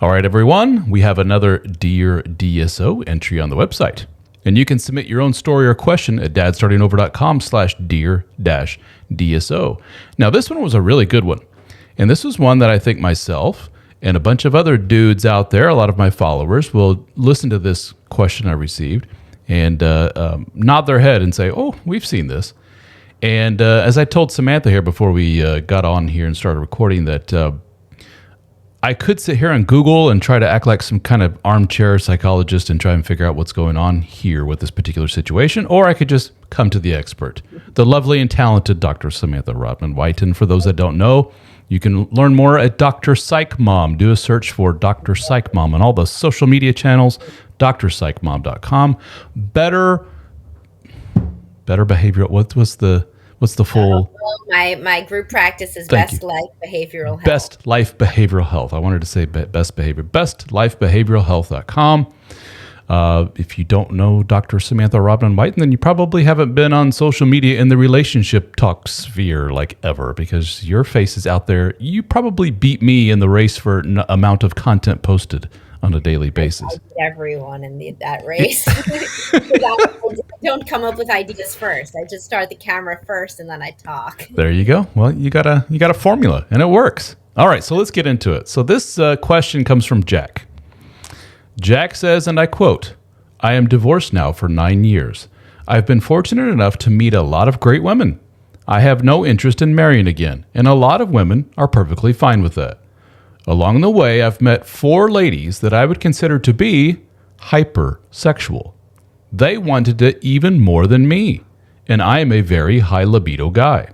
All right, everyone, we have another Dear DSO entry on the website. And you can submit your own story or question at dadstartingover.com/dear-DSO. Now, this one was a really good one. And this was one that I think myself and a bunch of other dudes out there, a lot of my followers, will listen to this question I received and nod their head and say, oh, we've seen this. And as I told Samantha here before we got on here and started recording, that I could sit here and Google and try to act like some kind of armchair psychologist and try and figure out what's going on here with this particular situation, or I could just come to the expert, the lovely and talented Dr. Samantha Rodman White. And for those that don't know, you can learn more at Dr. Psych Mom. Do a search for Dr. Psych Mom on all the social media channels, drpsychmom.com. Better behavioral. What's the full? My group practice is Thank Best you. Life Behavioral Health. Best Life Behavioral Health. I wanted to say best behavior. Bestlifebehavioralhealth.com. If you don't know Dr. Samantha Rodman White, then you probably haven't been on social media in the relationship talk sphere like ever, because your face is out there. You probably beat me in the race for amount of content posted on a daily basis. I beat everyone in that race. I don't come up with ideas first. I just start the camera first and then I talk. There you go. Well, you got a formula, and it works. All right, so let's get into it. So this question comes from Jack. Jack says, and I quote, "I am divorced now for 9 years. I've been fortunate enough to meet a lot of great women. I have no interest in marrying again, and a lot of women are perfectly fine with that. Along the way, I've met 4 ladies that I would consider to be hypersexual. They wanted it even more than me, and I am a very high libido guy.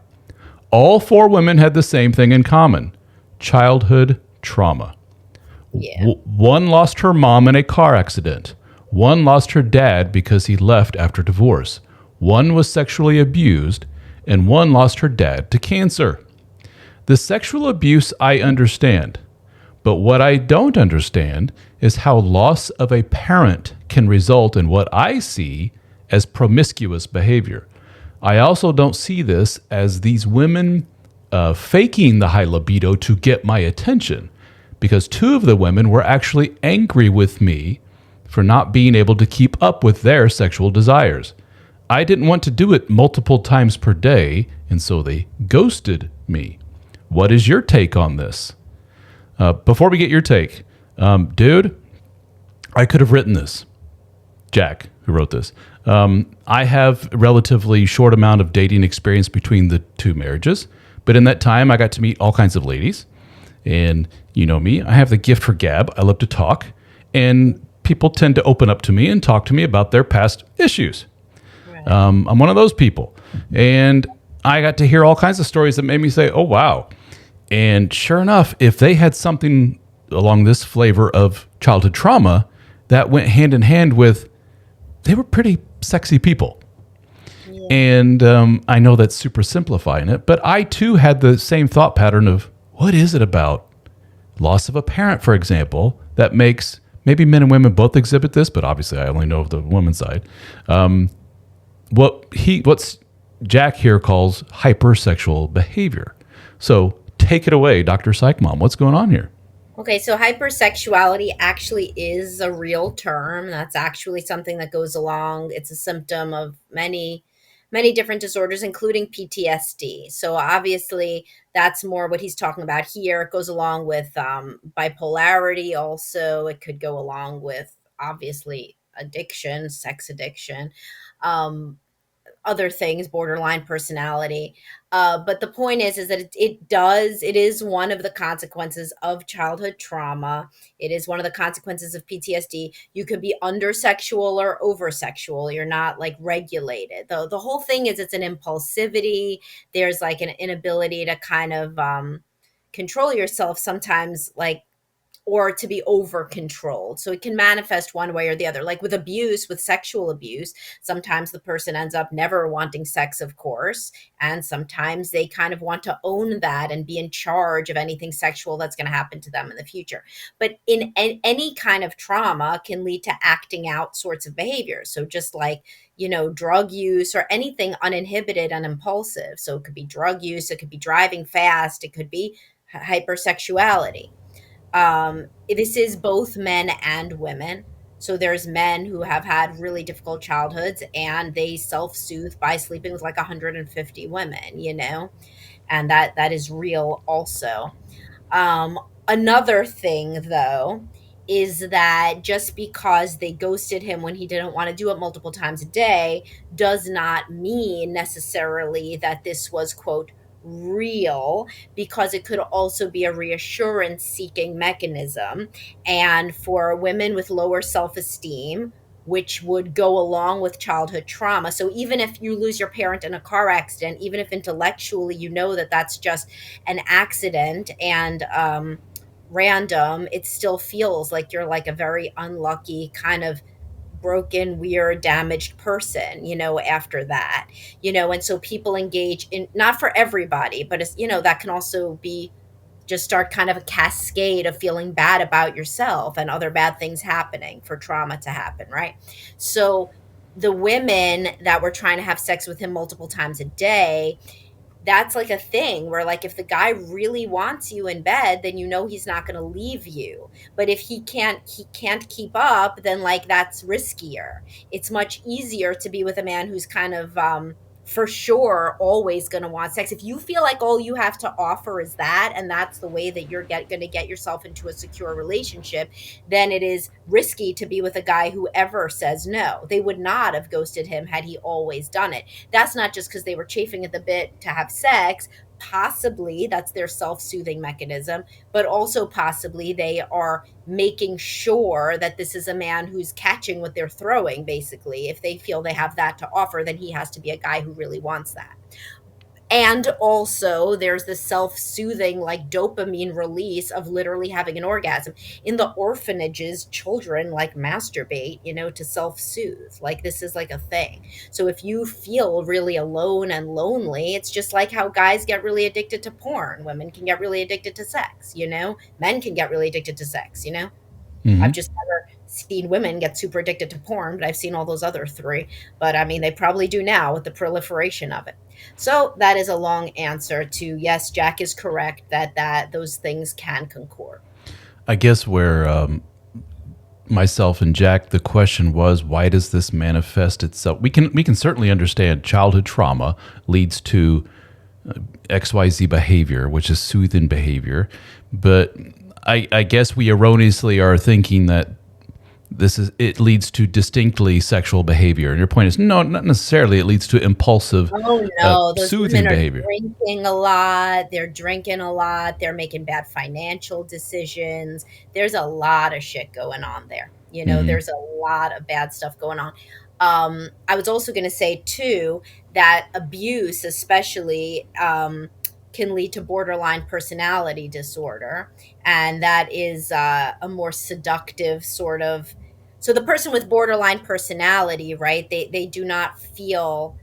All 4 women had the same thing in common: childhood trauma. Yeah. One lost her mom in a car accident. One lost her dad because he left after divorce. One was sexually abused, and one lost her dad to cancer. The sexual abuse I understand, but what I don't understand is how loss of a parent can result in what I see as promiscuous behavior. I also don't see this as these women faking the high libido to get my attention, because 2 of the women were actually angry with me for not being able to keep up with their sexual desires. I didn't want to do it multiple times per day, and so they ghosted me. What is your take on this?" Before we get your take, dude, I could have written this. Jack, who wrote this. I have a relatively short amount of dating experience between the 2 marriages, but in that time, I got to meet all kinds of ladies. And you know me, I have the gift for gab. I love to talk, and people tend to open up to me and talk to me about their past issues. Right. I'm one of those people, and I got to hear all kinds of stories that made me say, "Oh wow!" And sure enough, if they had something along this flavor of childhood trauma, that went hand in hand with, they were pretty sexy people. Yeah. And I know that's super simplifying it, but I too had the same thought pattern of, what is it about loss of a parent, for example, that makes, maybe men and women both exhibit this, but obviously I only know of the woman's side. What's Jack here calls hypersexual behavior. So take it away, Dr. Psych Mom. What's going on here? Okay, so hypersexuality actually is a real term. That's actually something that goes along. It's a symptom of many different disorders, including PTSD. So obviously, that's more what he's talking about here. It goes along with bipolarity. Also, it could go along with obviously addiction, sex addiction. Um, Other things, borderline personality. But the point is that it is one of the consequences of childhood trauma. It is one of the consequences of PTSD. You could be undersexual or oversexual. You're not like regulated. The whole thing is it's an impulsivity. There's like an inability to kind of control yourself sometimes, like, or to be over controlled. So it can manifest one way or the other. Like with abuse, with sexual abuse, sometimes the person ends up never wanting sex, of course. And sometimes they kind of want to own that and be in charge of anything sexual that's going to happen to them in the future. But in any kind of trauma can lead to acting out sorts of behaviors. So just like, drug use or anything uninhibited and impulsive. So it could be drug use, it could be driving fast, it could be hypersexuality. This is both men and women. So there's men who have had really difficult childhoods and they self-soothe by sleeping with like 150 women, and that is real also. Um, Another thing, though, is that just because they ghosted him when he didn't want to do it multiple times a day does not mean necessarily that this was, quote, real, because it could also be a reassurance seeking mechanism. And for women with lower self esteem, which would go along with childhood trauma. So even if you lose your parent in a car accident, even if intellectually you know that that's just an accident and random, it still feels like you're like a very unlucky kind of broken, weird, damaged person, after that, and so people engage in, not for everybody, but it's, that can also be just start kind of a cascade of feeling bad about yourself and other bad things happening for trauma to happen, right? So the women that were trying to have sex with him multiple times a day, that's like a thing where, like, if the guy really wants you in bed, then he's not going to leave you. But if he can't keep up, then like that's riskier. It's much easier to be with a man who's kind of for sure always going to want sex. If you feel like all you have to offer is that, and that's the way that you're going to get yourself into a secure relationship, then it is risky to be with a guy who ever says no. They would not have ghosted him had he always done it. That's not just because they were chafing at the bit to have sex. Possibly that's their self soothing mechanism, but also possibly they are making sure that this is a man who's catching what they're throwing, basically. If they feel they have that to offer, then he has to be a guy who really wants that. And also, there's the self soothing, like dopamine release of literally having an orgasm. In the orphanages, children like masturbate, to self soothe. Like, this is like a thing. So, if you feel really alone and lonely, it's just like how guys get really addicted to porn. Women can get really addicted to sex, men can get really addicted to sex. I've Hmm. just never seen women get super addicted to porn, but I've seen all those other three. But I mean, they probably do now with the proliferation of it. So that is a long answer to yes, Jack is correct that those things can concord. I guess where myself and Jack, the question was, why does this manifest itself? We can certainly understand childhood trauma leads to XYZ behavior, which is soothing behavior, but I guess we erroneously are thinking that it leads to distinctly sexual behavior. And your point is no, not necessarily. It leads to impulsive, Oh no, those soothing women are behavior. drinking a lot. They're drinking a lot. They're making bad financial decisions. There's a lot of shit going on there. Hmm. There's a lot of bad stuff going on. I was also going to say too that abuse, especially, can lead to borderline personality disorder, and that is a more seductive sort of. So the person with borderline personality, right? They do not feel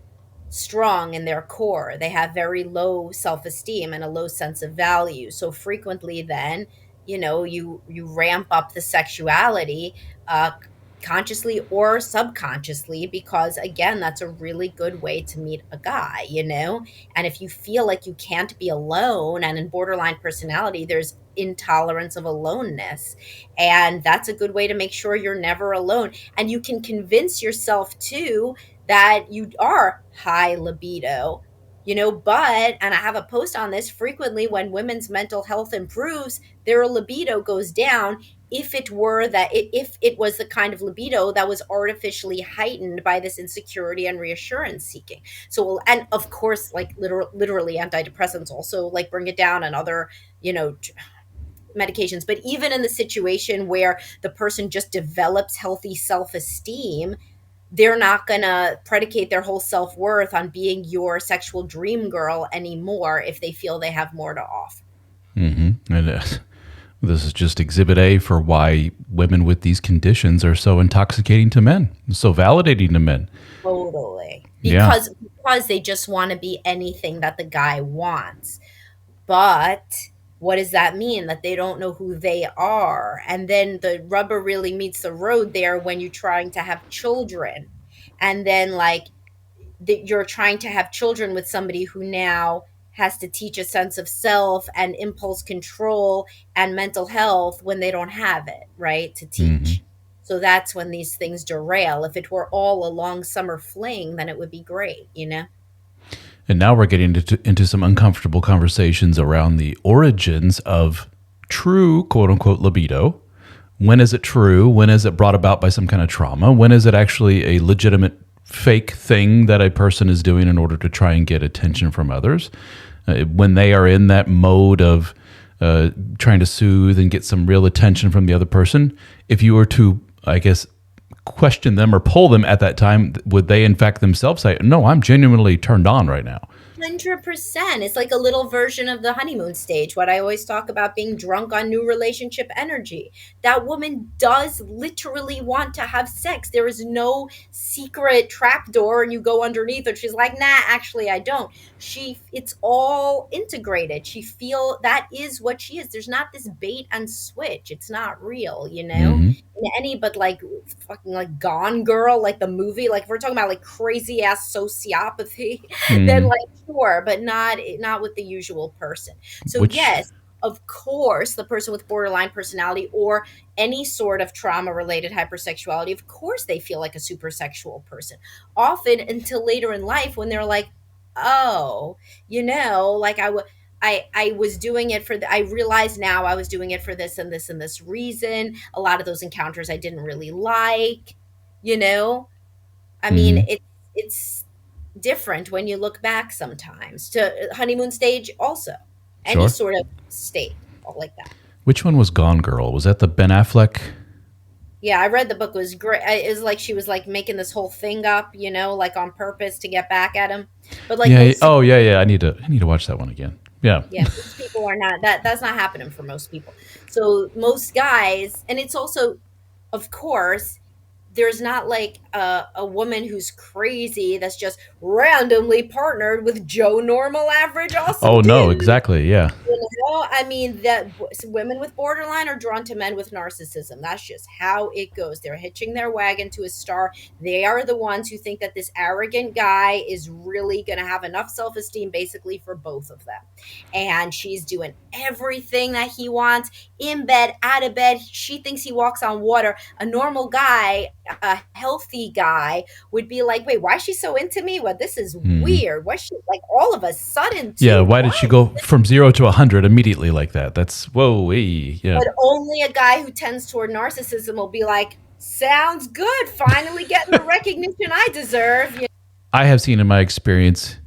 strong in their core. They have very low self-esteem and a low sense of value. So frequently then, you ramp up the sexuality uh consciously or subconsciously, because again, that's a really good way to meet a guy. And if you feel like you can't be alone, and in borderline personality there's intolerance of aloneness, and that's a good way to make sure you're never alone. And you can convince yourself too that you are high libido, but, and I have a post on this, frequently when women's mental health improves, their libido goes down. If it was the kind of libido that was artificially heightened by this insecurity and reassurance seeking. So, and of course, like literally antidepressants also like bring it down, and other, you know, medications. But even in the situation where the person just develops healthy self-esteem, they're not going to predicate their whole self-worth on being your sexual dream girl anymore if they feel they have more to offer. Hmm. And this is just exhibit A for why women with these conditions are so intoxicating to men, so validating to men. Totally. Yeah. Because they just want to be anything that the guy wants. But what does that mean? That they don't know who they are. And then the rubber really meets the road there when you're trying to have children. And then, like, that you're trying to have children with somebody who now has to teach a sense of self and impulse control and mental health when they don't have it, right? To Hmm. teach. So that's when these things derail. If it were all a long summer fling, then it would be great, you know? And now we're getting into some uncomfortable conversations around the origins of true quote unquote libido. When is it true? When is it brought about by some kind of trauma? When is it actually a legitimate fake thing that a person is doing in order to try and get attention from others? When they are in that mode of trying to soothe and get some real attention from the other person, if you were to, I guess, question them or pull them at that time, would they in fact themselves say, "No, I'm genuinely turned on right now"? 100%. It's like a little version of the honeymoon stage. What I always talk about being drunk on new relationship energy. That woman does literally want to have sex. There is no secret trap door and you go underneath it. She's like, nah, actually, I don't. It's all integrated. She feel that is what she is. There's not this bait and switch. It's not real, you know? Hmm. In any but like fucking like Gone Girl, like the movie, like if we're talking about like crazy ass sociopathy, then Hmm. like sure, but not with the usual person. So Which, yes, of course, the person with borderline personality or any sort of trauma related hypersexuality, of course they feel like a super sexual person. Often until later in life when they're like, "Oh, like I was doing it for I realize now I was doing it for this and this and this reason. A lot of those encounters I didn't really like, you know? I mean, mhm, it's different when you look back sometimes to honeymoon stage also. Any sure. sort of state like that. Which one was Gone Girl? Was that the Ben Affleck? Yeah, I read the book. It was great. It was like she was like making this whole thing up, like on purpose to get back at him. But like Yeah. most Oh, people, yeah, yeah. I need to watch that one again. Yeah. yeah, most people are not that's not happening for most people. So most guys, and it's also, of course, there's not like a woman who's crazy that's just randomly partnered with Joe Normal average awesome Oh no, dude. exactly. Yeah. I mean that women with borderline are drawn to men with narcissism. That's just how it goes. They're hitching their wagon to a star. They are the ones who think that this arrogant guy is really going to have enough self-esteem basically for both of them. And she's doing everything that he wants in bed, out of bed. She thinks he walks on water. A normal guy, a healthy guy would be like, "Wait, why is she so into me? Well, this is Hmm. weird. What's she like all of a sudden Yeah. too? Why did What?" she go from 0 to 100 immediately like that? That's whoa. Yeah. But only a guy who tends toward narcissism will be like, "Sounds good. Finally getting the recognition I deserve." I have seen in my experience.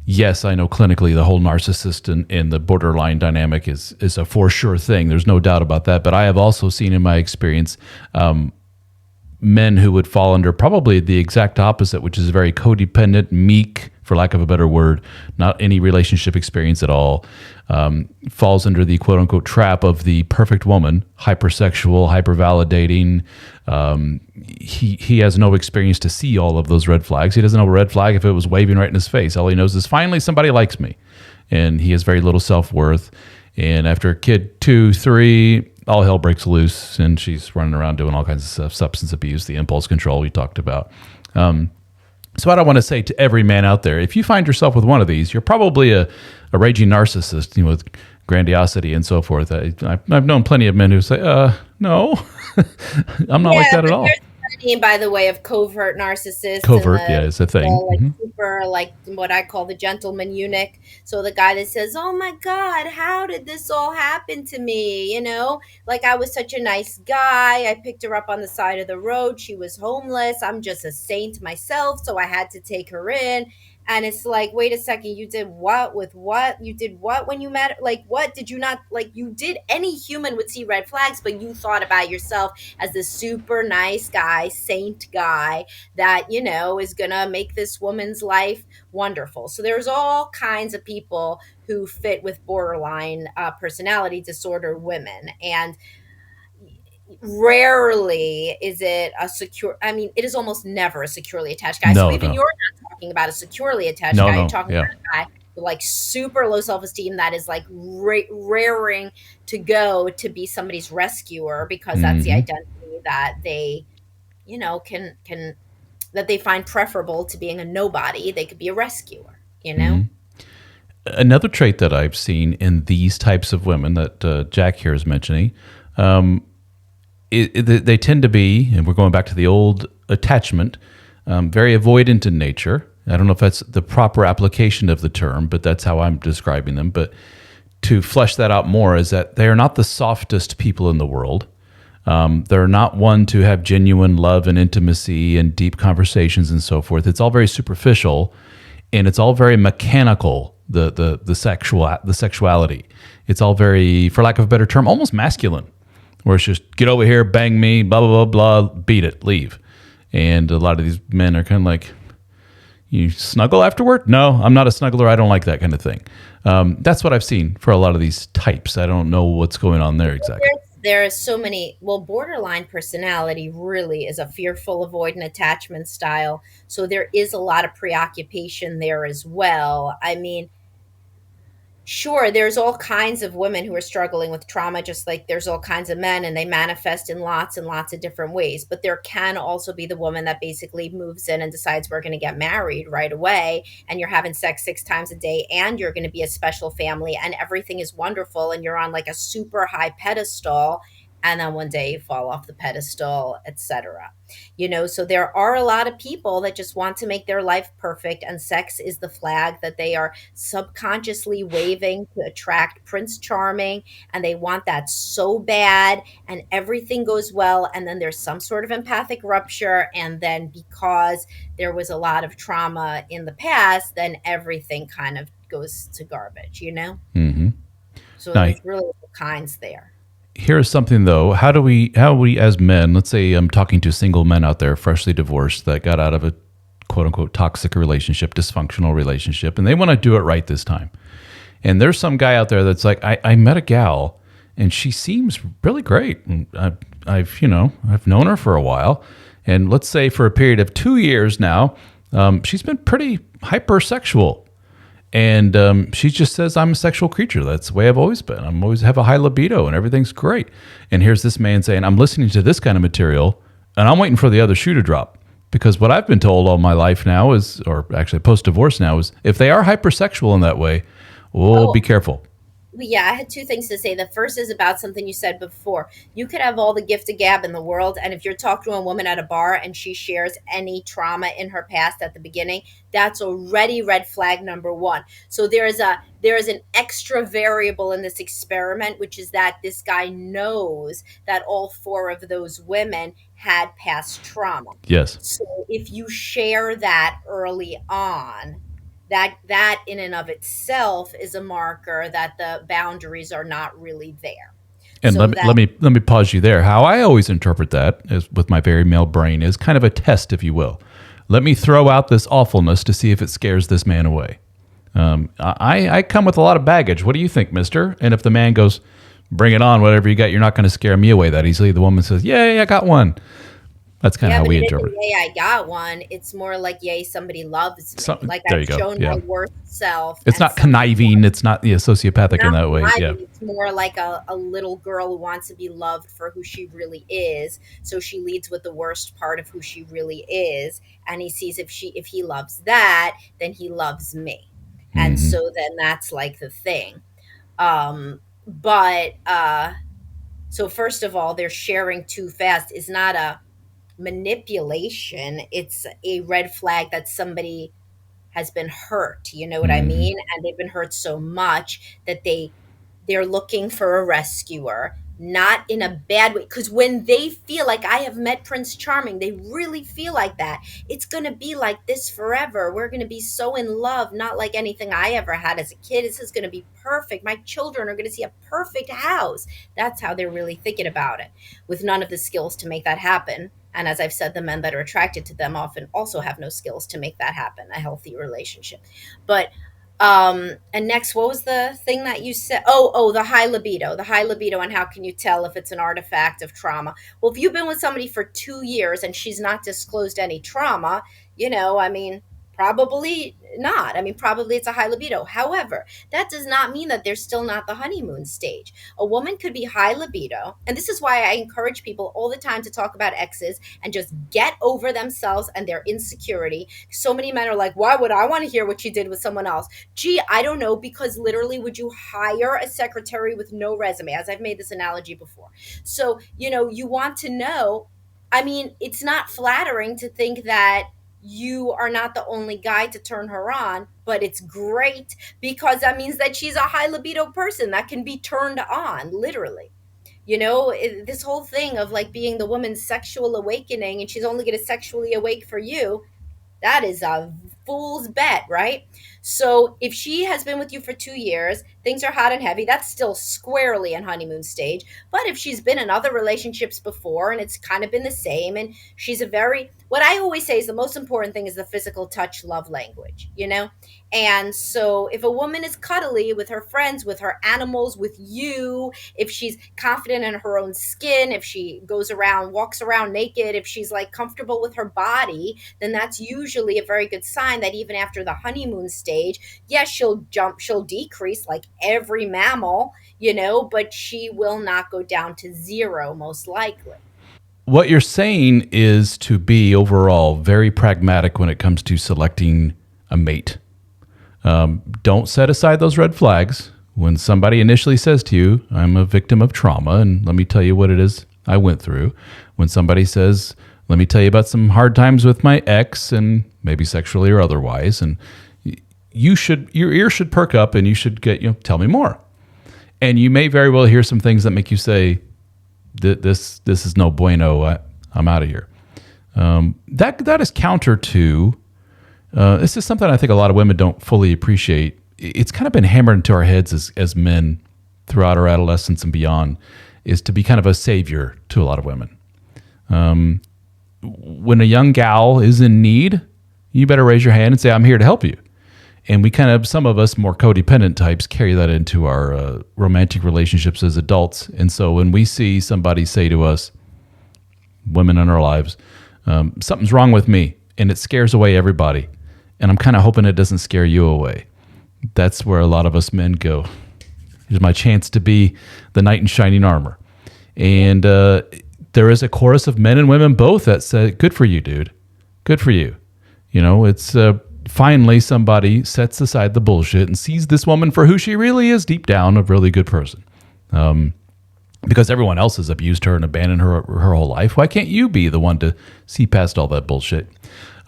Yes, I know clinically the whole narcissist and the borderline dynamic is a for sure thing. There's no doubt about that. But I have also seen in my experience men who would fall under probably the exact opposite, which is very codependent, meek, for lack of a better word, not any relationship experience at all, falls under the quote unquote trap of the perfect woman, hypersexual, hypervalidating. He has no experience to see all of those red flags. He doesn't know a red flag if it was waving right in his face. All he knows is finally somebody likes me, and he has very little self worth. And after kid 2, 3, all hell breaks loose, and she's running around doing all kinds of stuff, substance abuse, the impulse control we talked about. So what I want to say to every man out there, if you find yourself with one of these, you're probably a raging narcissist, with grandiosity and so forth. I've known plenty of men who say, no, I'm not like Yeah, that at but all. there's plenty, by the way, of covert narcissists and Covert, yeah, is a thing. like super, like what I call the gentleman eunuch. So the guy that says, "Oh my God, how did this all happen to me?" Like I was such a nice guy. I picked her up on the side of the road. She was homeless. I'm just a saint myself, so I had to take her in. And it's like, wait a second, you did what with what? You did what when you met? Like, what did you not like? You did. Any human would see red flags, but you thought about yourself as this super nice guy, saint guy that, is going to make this woman's life wonderful. So there's all kinds of people who fit with borderline personality disorder women. And rarely is it a secure, I mean, it is almost never a securely attached guy. So No, even no, you're not talking about a securely attached no, guy. You're no. talking Yeah. about a guy with like super low self-esteem that is like raring to go to be somebody's rescuer because that's the Hmm. identity that they can that they find preferable to being a nobody. They could be a rescuer. Hmm. Another trait that I've seen in these types of women that Jack here is mentioning, they tend to be, and we're going back to the old attachment, very avoidant in nature. I don't know if that's the proper application of the term, but that's how I'm describing them. But to flesh that out more is that they are not the softest people in the world. They're not one to have genuine love and intimacy and deep conversations and so forth. It's all very superficial, and it's all very mechanical. The sexuality. It's all very, for lack of a better term, almost masculine, where it's just get over here, bang me, blah blah blah blah, beat it, leave. And a lot of these men are kind of like, you snuggle afterward? No, I'm not a snuggler. I don't like that kind of thing. That's what I've seen for a lot of these types. I don't know what's going on there exactly. There are so many. Well, borderline personality really is a fearful, avoidant attachment style. So there is a lot of preoccupation there as well. I mean, sure, there's all kinds of women who are struggling with trauma, just like there's all kinds of men, and they manifest in lots and lots of different ways. But there can also be the woman that basically moves in and decides we're going to get married right away, and you're having sex 6 times a day, and you're going to be a special family, and everything is wonderful, and you're on like a super high pedestal, and then one day you fall off the pedestal, etc. So there are a lot of people that just want to make their life perfect, and sex is the flag that they are subconsciously waving to attract Prince Charming, and they want that so bad, and everything goes well, and then there's some sort of empathic rupture, and then because there was a lot of trauma in the past, then everything kind of goes to garbage. Mm-hmm. So Now, there's really all kinds there. here's something though. How we as men, let's say I'm talking to single men out there, freshly divorced, that got out of a quote unquote toxic relationship, dysfunctional relationship, and they want to do it right this time. And there's some guy out there that's like, I met a gal and she seems really great. And I've known her for a while. And let's say for a period of 2 years now, she's been pretty hypersexual. And she just says, I'm a sexual creature. That's the way I've always been. I'm always have a high libido and everything's great. And here's this man saying, I'm listening to this kind of material and I'm waiting for the other shoe to drop. Because what I've been told all my life now is, or actually post divorce now, is if they are hypersexual in that way, oh, Oh, be careful. yeah, I had two things to say. The first is about something you said before. You could have all the gift of gab in the world, and if you're talking to a woman at a bar and she shares any trauma in her past at the beginning, that's already red flag number one. So there is an extra variable in this experiment, which is that this guy knows that all four of those women had past trauma. Yes. So if you share that early on, that in and of itself is a marker that the boundaries are not really there. And So let me pause you there. How I always interpret that is with my very male brain is kind of a test, if you will. Let me throw out this awfulness to see if it scares this man away. I come with a lot of baggage. What do you think, mister? And if the man goes, bring it on, whatever you got, you're not going to scare me away that easily. The woman says, yay, I got one. That's kind of yeah, how but we it interpret isn't it. yay I got one. It's more like yay somebody loves me. Like There I've you go. shown Yeah. my worst self It's and not somebody conniving. It's not sociopathic in not that way. Yeah. conniving. It's more like a little girl who wants to be loved for who she really is. So she leads with the worst part of who she really is. And he sees if he loves that, then he loves me. And Mm-hmm. so then that's like the thing. But so first of all, they're sharing too fast is not a manipulation. It's a red flag that somebody has been hurt, you know what I Mm-hmm. mean? And they've been hurt so much that they're looking for a rescuer, not in a bad way. Because when they feel like I have met Prince Charming, they really feel like that. It's going to be like this forever. We're going to be so in love, not like anything I ever had as a kid. This is going to be perfect. My children are going to see a perfect house. That's how they're really thinking about it, with none of the skills to make that happen. And as I've said, the men that are attracted to them often also have no skills to make that happen, a healthy relationship. But and next, what was the thing that you said? Oh, the high libido, and how can you tell if it's an artifact of trauma? Well, if you've been with somebody for 2 years and she's not disclosed any trauma, I mean, Probably not. I mean, probably it's a high libido. However, that does not mean that there's still not the honeymoon stage. A woman could be high libido. And this is why I encourage people all the time to talk about exes and just get over themselves and their insecurity. So many men are like, why would I want to hear what you did with someone else? Gee, I don't know, because literally, would you hire a secretary with no resume? As I've made this analogy before. So, you want to know. I mean, it's not flattering to think that you are not the only guy to turn her on, but it's great because that means that she's a high libido person that can be turned on, literally. This whole thing of like being the woman's sexual awakening and she's only going to sexually awake for you, that is a fool's bet, right? So if she has been with you for 2 years, things are hot and heavy, that's still squarely in honeymoon stage. But if she's been in other relationships before and it's kind of been the same, and she's what I always say is the most important thing is the physical touch love language. And so if a woman is cuddly with her friends, with her animals, with you, if she's confident in her own skin, if she walks around naked, if she's like comfortable with her body, then that's usually a very good sign that even after the honeymoon stage, yes, she'll decrease like every mammal, but she will not go down to zero, most likely. What you're saying is to be overall very pragmatic when it comes to selecting a mate. Don't set aside those red flags. When somebody initially says to you, I'm a victim of trauma, and let me tell you what it is I went through. When somebody says, let me tell you about some hard times with my ex, and maybe sexually or otherwise, and your ear should perk up and you should tell me more. And you may very well hear some things that make you say, this is no bueno. I'm out of here. That is counter to. This is something I think a lot of women don't fully appreciate. It's kind of been hammered into our heads as men throughout our adolescence and beyond, is to be kind of a savior to a lot of women. When a young gal is in need, you better raise your hand and say, I'm here to help you. And some of us more codependent types carry that into our romantic relationships as adults. And so when we see somebody say to us, women in our lives, something's wrong with me, and it scares away everybody. And I'm kind of hoping it doesn't scare you away. That's where a lot of us men go. Here's my chance to be the knight in shining armor. And there is a chorus of men and women both that say, good for you, dude. Good for you. It's finally somebody sets aside the bullshit and sees this woman for who she really is deep down, a really good person. Because everyone else has abused her and abandoned her whole life. Why can't you be the one to see past all that bullshit?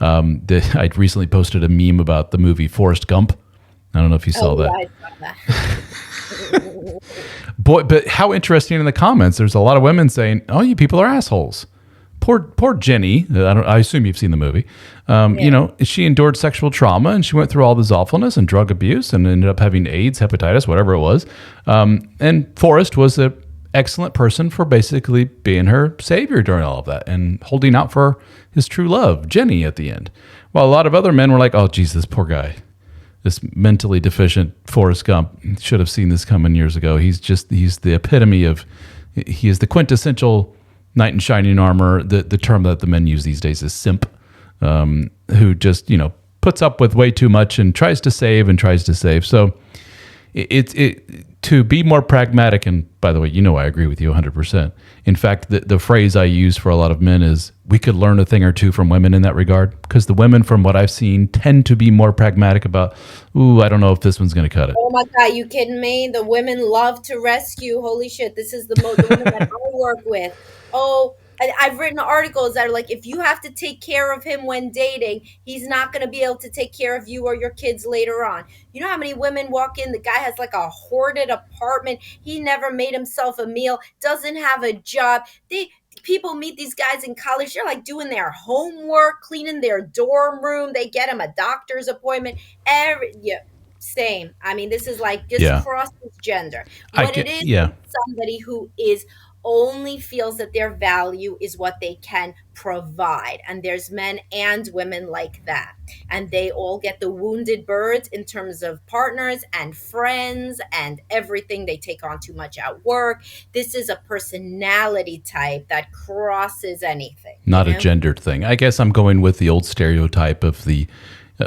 I recently posted a meme about the movie Forrest Gump. I don't know if you saw that. I saw that. Boy, but how interesting in the comments. There's a lot of women saying, "Oh, you people are assholes." Poor Jenny. I assume you've seen the movie. She endured sexual trauma and she went through all this awfulness and drug abuse and ended up having AIDS, hepatitis, whatever it was. And Forrest was an excellent person for basically being her savior during all of that and holding out for his true love, Jenny, at the end. While a lot of other men were like, "Oh, geez, this poor guy, this mentally deficient Forrest Gump, should have seen this coming years ago. He's the epitome of, he is the quintessential knight in shining armor." The term that the men use these days is simp, who just puts up with way too much and tries to save. So it to be more pragmatic. And by the way, I agree with you 100%. In fact, the phrase I use for a lot of men is, we could learn a thing or two from women in that regard, because the women, from what I've seen, tend to be more pragmatic about, I don't know if this one's going to cut it. Oh my God, you kidding me? The women love to rescue. Holy shit, this is the women that I work with. Oh, I've written articles that are like, if you have to take care of him when dating, he's not going to be able to take care of you or your kids later on. You know how many women walk in, the guy has like a hoarded apartment, he never made himself a meal, doesn't have a job. People meet these guys in college, they're like doing their homework, cleaning their dorm room, they get him a doctor's appointment. Same. I mean, this is like just crosses gender. What it is somebody who is only feels that their value is what they can provide. And there's men and women like that. And they all get the wounded birds in terms of partners and friends and everything. They take on too much at work. This is a personality type that crosses anything. Not a gendered thing. I guess I'm going with the old stereotype of the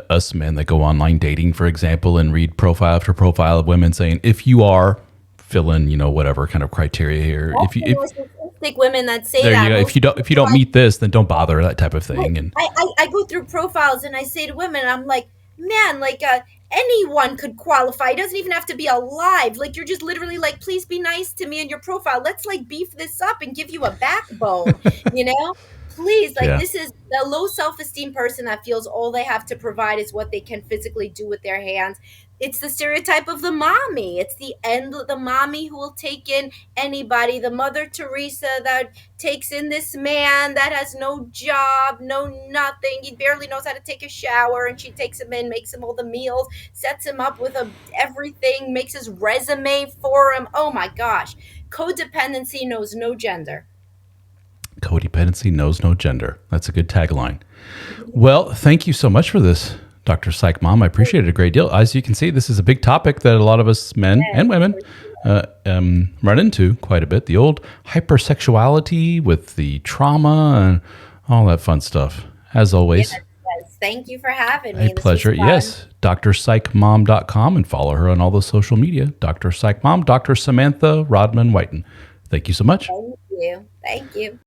Us men that go online dating, for example, and read profile after profile of women saying, if you are, fill in, whatever kind of criteria here. If Narcissistic women that say there you that go. most If you don't meet this, then don't bother, that type of Right. thing. And I go through profiles and I say to women, I'm like, man, like anyone could qualify. It doesn't even have to be alive. Like you're just literally like, please be nice to me in your profile. Let's like beef this up and give you a backbone, you know? Please, like yeah, this is the low self-esteem person that feels all they have to provide is what they can physically do with their hands. It's the stereotype of the mommy. It's the mommy who will take in anybody, the Mother Teresa that takes in this man that has no job, no nothing. He barely knows how to take a shower, and she takes him in, makes him all the meals, sets him up with everything, makes his resume for him. Oh my gosh. Codependency knows no gender. codependency knows no gender. That's a good tagline. Well, thank you so much for this, Dr. Psych Mom. I appreciate it a great deal. As you can see, this is a big topic that a lot of us men and women run into quite a bit. The old hypersexuality with the trauma and all that fun stuff. As always, Yes. Thank you for having a me. pleasure. Yes, drpsychmom.com and follow her on all the social media. Dr. Psych Mom, Dr. Samantha Rodman Whiten. Thank you so much. Thank you. Thank you.